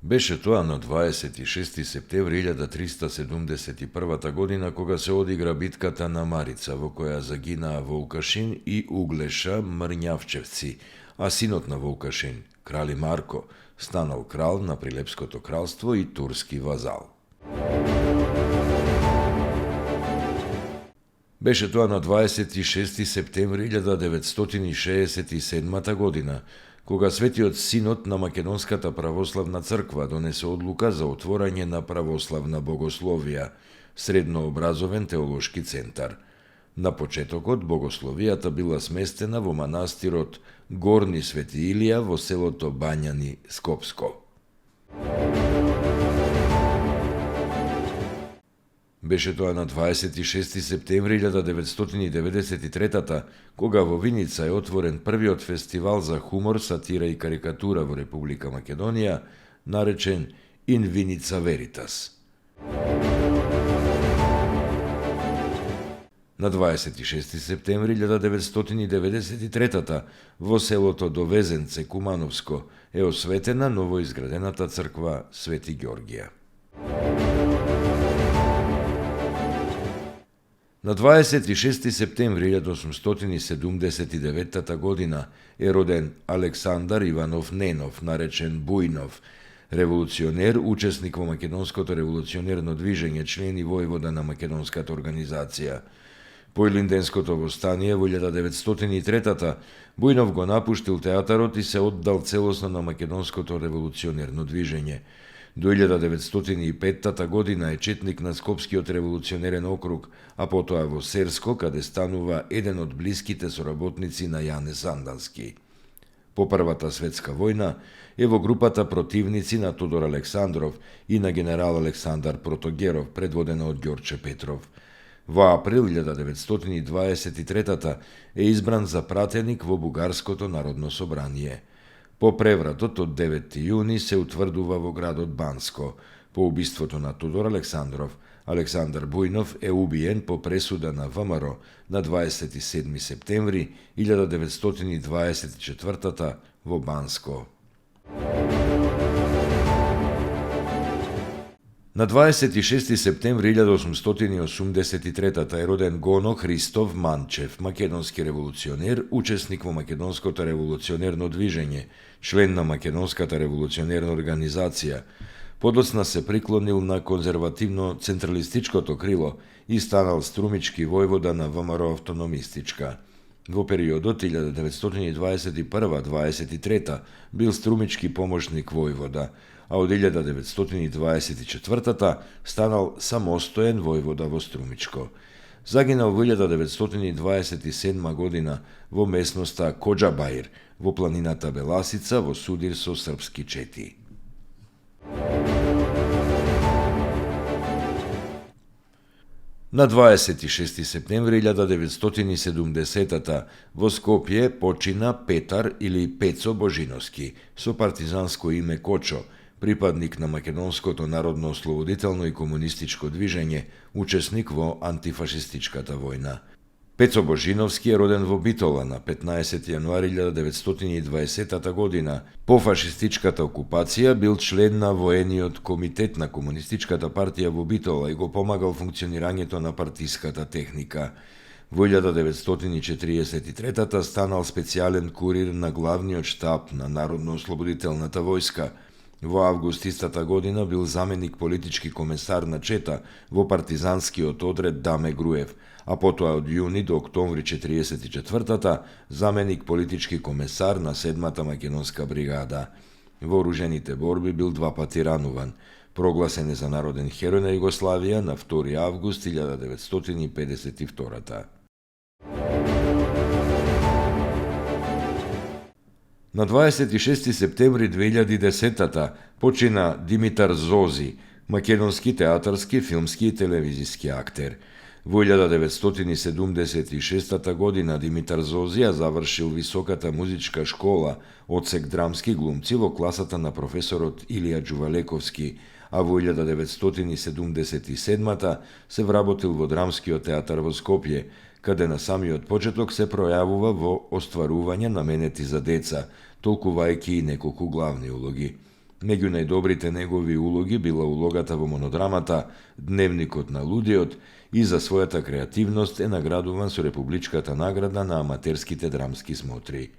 Беше тоа на 26 септември 1371 година кога се одигра битката на Марица, во која загинаа Вулкашин и Углеша Мрњавчевци, а синот на Вулкашин, крали Марко, станал крал на Прилепското кралство и турски вазал. Беше тоа на 26 септември 1967 година, кога Светиот Синод на Македонската православна црква донесе одлука за отворање на православна богословија, среднообразовен теолошки центар. На почетокот богословијата била сместена во манастирот Горни Свети Илија во селото Бањани, Скопско. Беше тоа на 26 септември 1993 кога во Виница е отворен првиот фестивал за хумор, сатира и карикатура во Република Македонија, наречен In Vinica Veritas. На 26 септември 1993 во селото Довезенце, Кумановско, е осветена новоизградената црква Свети Ѓоргија. На 26 септември 1879 година е роден Александар Иванов Ненов, наречен Бујнов, револуционер, учесник во Македонското револуционерно движење, член и војвода на Македонската организација. По Илинденското востание во 1903 Бујнов го напуштил театарот и се оддал целосно на Македонското револуционерно движење. До 1905 година е четник на Скопскиот револуционерен округ, а потоа во Серско, каде станува еден од блиските соработници на Јане Сандански. По Првата светска војна е во групата противници на Тодор Александров и на генерал Александар Протогеров, предводена од Ѓорче Петров. Во април 1923 е избран за пратеник во Бугарското народно собрание. По превратот од 9 јуни се утврдува во градот Банско. По убиството на Тодор Александров, Александар Бујнов е убиен по пресуда на ВМРО на 27 септември 1924 во Банско. На 26 септември 1883 е роден Гоно Христов Манчев, македонски револуционер, учесник во Македонското револуционерно движење, член на Македонската револуционерна организација. Подоцна се приклонил на конзервативно-централистичкото крило и станал струмички војвода на ВМРО автономистичка. Во периодот 1921-23 бил струмички помошник војвода, а од 1924 станал самостоен војвода во Струмичко. Загинал во 1927 година во местноста Коџабаир, во планината Беласица, во судир со српски чети. На 26 септември 1970 во Скопје почина Петар или Пецо Божиновски, со партизанско име Кочо, припадник на Македонското народно-ослободително и комунистичко движење, учесник во антифашистичката војна. Пецо Божиновски е роден во Битола на 15 јануари 1920 година. По фашистичката окупација бил член на воениот комитет на Комунистичката партија во Битола и го помагал функционирањето на партиската техника. Во 1943 станал специјален курир на главниот штаб на Народно-ослободителната војска. Во август истата година бил заменик политички комесар на Чета во партизанскиот одред Даме Груев, а потоа од јуни до октомври 1944 заменик политички комесар на 7-та македонска бригада. Во оружените борби бил 2 пати рануван. Прогласен е за народен херој на Југославија на 2 август 1952. На 26 септември 2010 почина Димитар Зози, македонски театарски, филмски и телевизиски актер. Во 1976 година Димитар Зозија завршил Високата музичка школа, одсек драмски глумци во класата на професорот Илија Џувалековски, а во 1977 се вработил во Драмскиот театар во Скопје, каде на самиот почеток се пројавува во остварување наменети за деца, толкувајќи и неколку главни улоги. Меѓу најдобрите негови улоги била улогата во монодрамата Дневникот на лудиот и за својата креативност е наградуван со Републичката награда на аматерските драмски смотри.